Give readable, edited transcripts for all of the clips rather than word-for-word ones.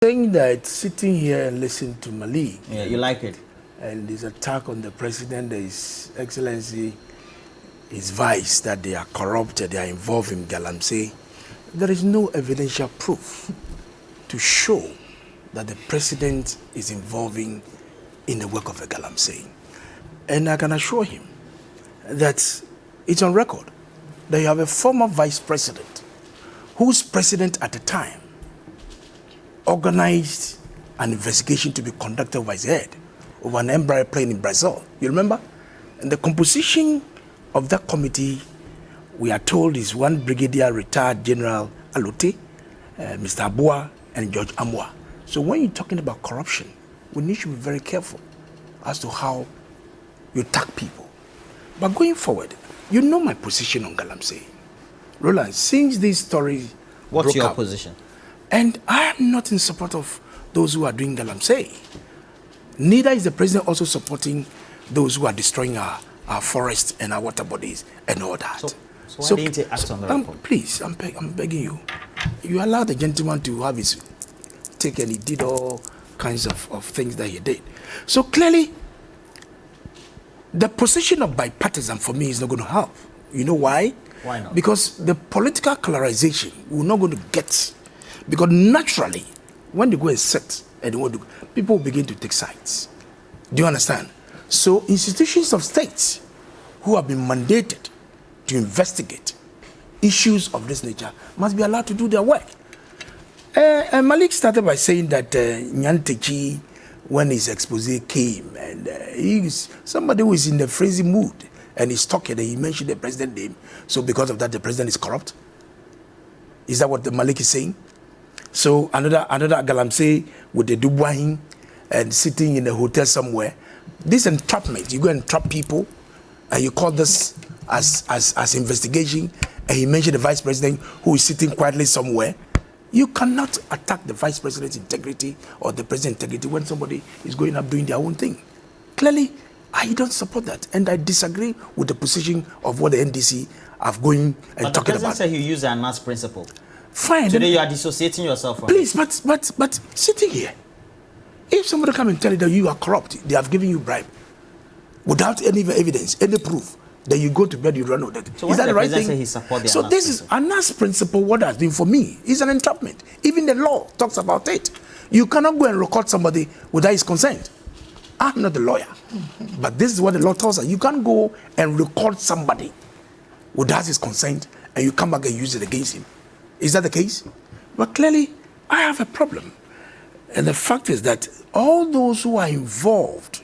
Saying that sitting here and listening to Malik, yeah, you like it, and his attack on the president, His Excellency, his vice, that they are corrupted, they are involved in Galamsey, there is no evidential proof to show that the president is involving in the work of the Galamsey. And I can assure him that it's on record that you have a former vice president whose president at the time organized an investigation to be conducted over his head over an Embraer plane in Brazil. You remember? And the composition of that committee, we are told, is one Brigadier Retired General Alote, Mr. Abua, and George Amwa. So when you're talking about corruption, we need to be very careful as to how you attack people. But going forward, you know my position on Galamsey. Roland, since this story what's your up, position? and I am not in support of those who are doing Galamsey. Neither is the president also supporting those who are destroying our forests and our water bodies and all that. So why didn't he act on the report? Please, I'm begging you. You allowed the gentleman to have his take, and he did all kinds of things that he did. So clearly, the position of bipartisan for me is not going to help. You know why? Why not? Because the political colorization we're not going to get. Because naturally, when they go and sit and people will begin to take sides. Do you understand? So institutions of states who have been mandated to investigate issues of this nature must be allowed to do their work. Malik started by saying that Nyantechi, when his expose came, and he's somebody who is in the frenzy mood, and he's talking, and he mentioned the president's name. So because of that, the president is corrupt. Is that what the Malik is saying? So another Galamsey with the Dubuahin and sitting in a hotel somewhere. This entrapment, you go and trap people, and you call this as investigation, and he mentioned the vice president who is sitting quietly somewhere. You cannot attack the vice president's integrity or the president's integrity when somebody is going up doing their own thing. Clearly, I don't support that, and I disagree with the position of what the NDC have going and talking about. But the president said he used the ANAS principle. Fine. Today you are dissociating yourself from please, but sitting here, if somebody come and tell you that you are corrupt, they have given you bribe, without any evidence, any proof, then you go to bed, you run with it. So is that the right thing? Say he support the so ANAS this principle? Is ANAS principle. What has been for me is an entrapment. Even the law talks about it. You cannot go and record somebody without his consent. I'm not the lawyer, but this is what the law tells us. You can't go and record somebody without his consent, and you come back and use it against him. Is that the case? But clearly, I have a problem. And the fact is that all those who are involved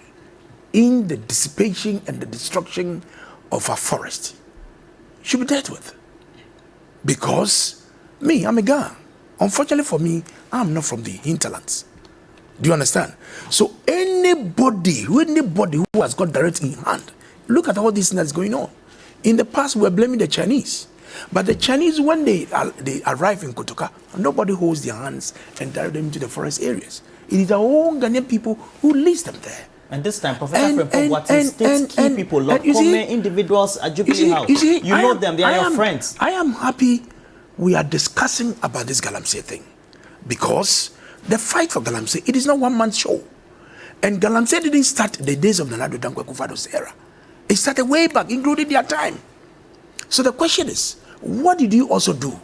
in the dissipation and the destruction of our forest should be dealt with. Because me, I'm a Ga. Unfortunately for me, I'm not from the hinterlands. Do you understand? So anybody who has got direct in hand, look at all this that's going on. In the past, we were blaming the Chinese. But the Chinese, when they arrive in Kotoka, nobody holds their hands and direct them to the forest areas. It is our own Ghanaian people who leads them there. And this time, Professor Frempong, what is state key people, Lord Kome, individuals at Jubilee House? You know them, they are your friends. I am happy we are discussing about this Galamsey thing. Because the fight for Galamsey, it is not one man's show. And Galamsey didn't start the days of the Nana Addo Dankwa Akufo-Addo's era. It started way back, including their time. So the question is, what did you also do?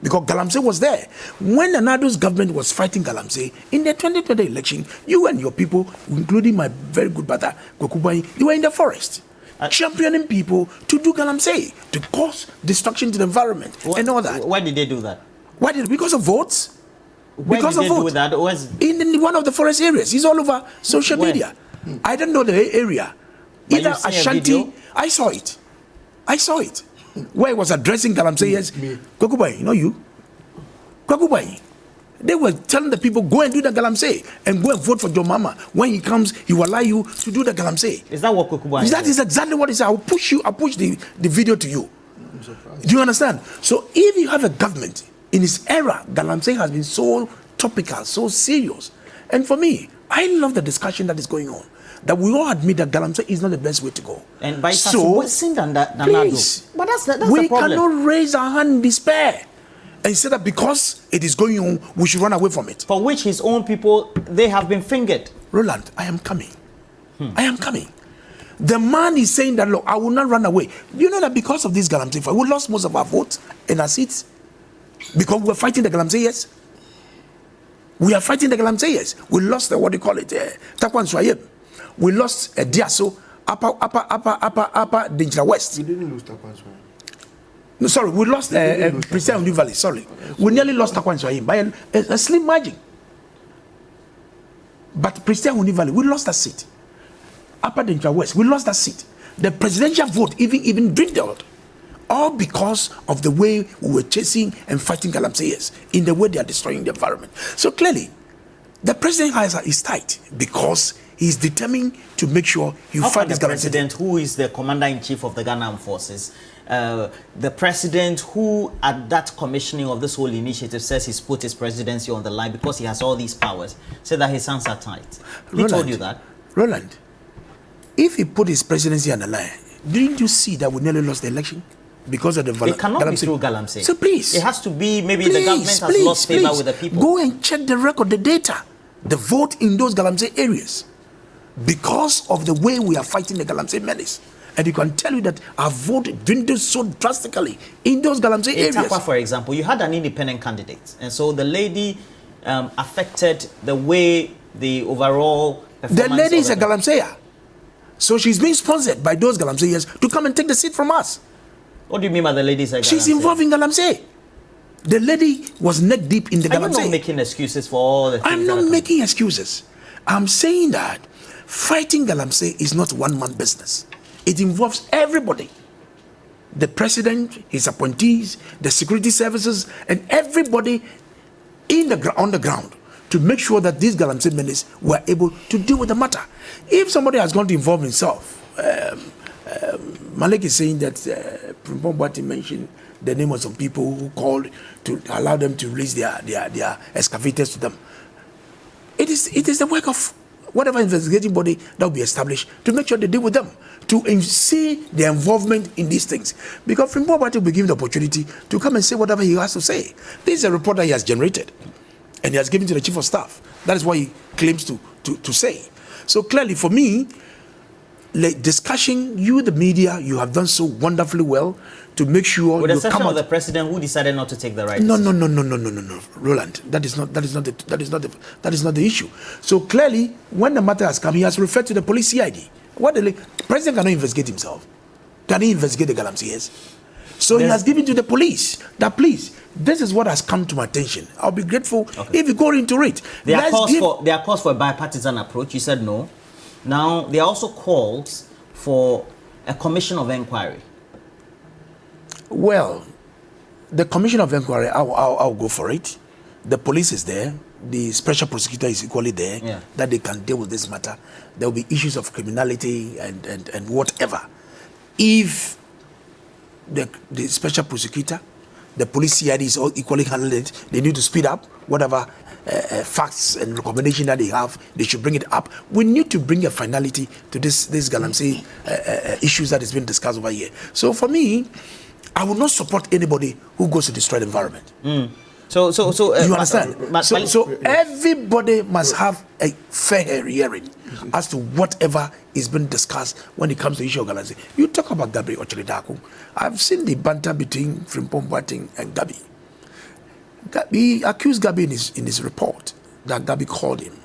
Because Galamsey was there. When Nana Addo's government was fighting Galamsey, in the 2020 election, you and your people, including my very good brother, Kokubai, you were in the forest, championing people to do Galamsey, to cause destruction to the environment and all that. Why did they do that? Because of votes? Because of votes. In one of the forest areas. It's all over social media. I don't know the area. But either Ashanti, I saw it. Where he was addressing Galamsey, yes, Kwakubai, you. Kwakubai. They were telling the people, go and do the Galamsey and go and vote for John Mama. When he comes, he will allow you to do the Galamsey. Is that what Kwakubai is? That is exactly what it is. I'll push the video to you. Do you understand? So if you have a government, in its era, Galamsey has been so topical, so serious. And for me, I love the discussion that is going on. That we all admit that Galamsey is not the best way to go. And by so, worse than that, please, but that's the we problem. Cannot raise our hand in despair and he said that because it is going on, we should run away from it. For which his own people, they have been fingered. Roland, I am coming. I am coming. The man is saying that, look, I will not run away. Do you know that because of this Galamsey fight, we lost most of our votes and our seats? Because we were fighting the Galamseyers. We are fighting the Galamseyers. We lost what do you call it? Takwan Swayeb. We lost Diaso, upper Dinjra West. We didn't lose Takwan Swayeb. No, sorry, we lost Christian New Valley. Sorry. We nearly lost Takwan Swayeb by a slim margin. But Christian New Valley, we lost that seat. Upper Dinjra West, we lost that seat. The presidential vote even dwindled. All because of the way we were chasing and fighting Galamseyers, in the way they are destroying the environment. So clearly, the president is tight because he's determined to make sure you fight this Galamsey. The president, who is the commander-in-chief of the Ghana Armed Forces, the president who, at that commissioning of this whole initiative, says he's put his presidency on the line because he has all these powers, said that his hands are tight. He told you that? Roland, if he put his presidency on the line, didn't you see that we nearly lost the election? Because of the It cannot Galamsey. Be through Galamsey. So please. It has to be maybe the government has lost favor with the people. Go and check the record, the data, the vote in those Galamsey areas. Because of the way we are fighting the Galamsey menace. And you can tell you that our vote dwindled so drastically in those Galamsey areas. Takwa, for example, you had an independent candidate. And so the lady affected the way the overall performance. The lady is a Galamseyer. So she's being sponsored by those Galamseyers to come and take the seat from us. What do you mean by the lady is a Galamsey? She's involved in Galamsey. The lady was neck deep in the Galamsey. Are you not making excuses for all the things? I'm not making excuses. I'm saying that fighting Galamsey is not one-man business. It involves everybody. The president, his appointees, the security services, and everybody on the ground to make sure that these Galamsey menace were able to deal with the matter. If somebody has gone to involve himself, Malik is saying that Primpong mentioned the name of some people who called to allow them to release their excavators to them. It is the work of whatever investigating body that will be established to make sure they deal with them, to see their involvement in these things. Because Primpong will be given the opportunity to come and say whatever he has to say. This is a report that he has generated and he has given to the chief of staff. That is what he claims to say. So clearly for me, discussion, you, the media, you have done so wonderfully well to make sure with the exception of the president who decided not to take the right decision. No, Roland, that is not the issue. So clearly, when the matter has come, he has referred to the police CID. What the president cannot investigate himself. Can he investigate the Galamseyers? So he has given to the police that, please, this is what has come to my attention. I'll be grateful if you go into it. There are calls for a bipartisan approach. You said no. Now, there are also calls for a commission of inquiry. Well, the commission of inquiry, I'll go for it. The police is there. The special prosecutor is equally there, that they can deal with this matter. There will be issues of criminality and whatever. If the special prosecutor, the police CID is all equally handled it, they need to speed up whatever facts and recommendation that they have, they should bring it up. We need to bring a finality to this Galamsey issues that is being discussed over here. So for me, I will not support anybody who goes to destroy the environment. So you understand? So everybody must have a fair hearing as to whatever is being discussed when it comes to the issue of Galamsey. You talk about Gabi Ocheridaku. I've seen the banter between Frimpong Boateng and Gabi. He accused Gabi in his report that Gabi called him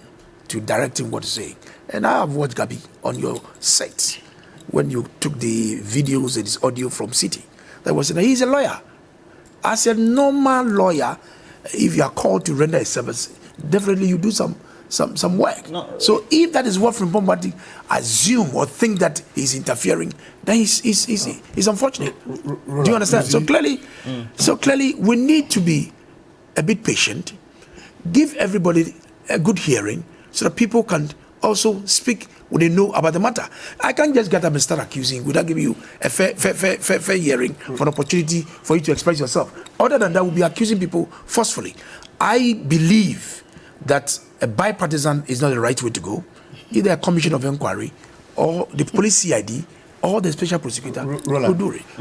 to direct him what to say. And I have watched Gabi on your set when you took the videos and his audio from City. That was he's a lawyer. As a normal lawyer, if you are called to render a service, definitely you do some work. No. So if that is what Frimpong Boateng assume or think that he's interfering, then he's unfortunate. Do you understand? So clearly, we need to be a bit patient, give everybody a good hearing so that people can also speak when they know about the matter. I can't just get up and start accusing without giving you a fair hearing for an opportunity for you to express yourself. Other than that, we'll be accusing people forcefully. I believe that a bipartisan is not the right way to go. Either a commission of inquiry or the police CID or the special prosecutor will do it.